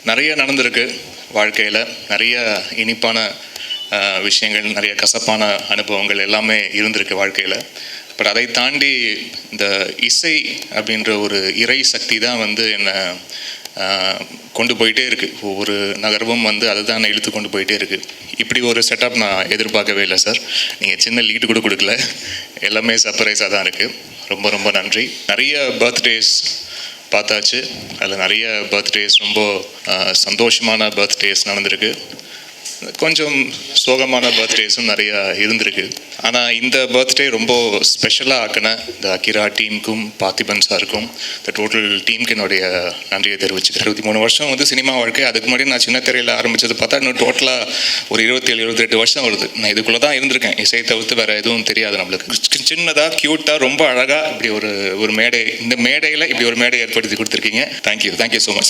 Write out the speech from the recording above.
நிறைய நடந்திருக்கு வாழ்க்கையில். நிறைய இனிப்பான விஷயங்கள், நிறைய கசப்பான அனுபவங்கள் எல்லாமே இருந்திருக்கு வாழ்க்கையில். பட் அதை தாண்டி இந்த இசை அப்படின்ற ஒரு இறை சக்தி தான் வந்து என்னை கொண்டு போயிட்டே இருக்குது. ஒவ்வொரு நகர்வும் வந்து அதுதான் இழுத்து கொண்டு போயிட்டே இருக்குது. இப்படி ஒரு செட்டப் நான் எதிர்பார்க்கவே இல்லை சார். நீங்கள் சின்ன லீடு கூட கொடுக்கல, எல்லாமே சர்ப்ரைஸாக தான் இருக்குது. ரொம்ப ரொம்ப நன்றி. நிறைய பர்த்டேஸ் பார்த்தாச்சு. அதில் நிறைய பர்த்டேஸ் ரொம்ப சந்தோஷமான பர்த்டேஸ் நடந்திருக்கு. கொஞ்சம் சோகமான பர்த்டேஸும் நிறையா இருந்திருக்கு. ஆனால் இந்த பர்த்டே ரொம்ப ஸ்பெஷலாக ஆக்கின இந்த அகிரா டீமுக்கும் பார்த்திபன் சாருக்கும் இந்த டோட்டல் டீமுக்கு என்னுடைய நன்றியை தெரிவிச்சுக்கிறேன். 23 வருஷம் வந்து சினிமா வாழ்க்கை. அதுக்கு முன்னாடி நான் சின்ன திரையில் ஆரம்பித்தது பார்த்தா இன்னும் டோட்டலாக ஒரு 27-28 வருஷம் வருது. நான் இதுக்குள்ளே தான் இருந்திருக்கேன். இசையை தவிர்த்து வேறு எதுவும் தெரியாது நம்மளுக்கு. சின்னதாக க்யூட்டாக ரொம்ப அழகாக இப்படி ஒரு மேடை, இந்த மேடையில் இப்படி ஒரு மேடை ஏற்படுத்தி கொடுத்துருக்கீங்க. Thank you so much sir.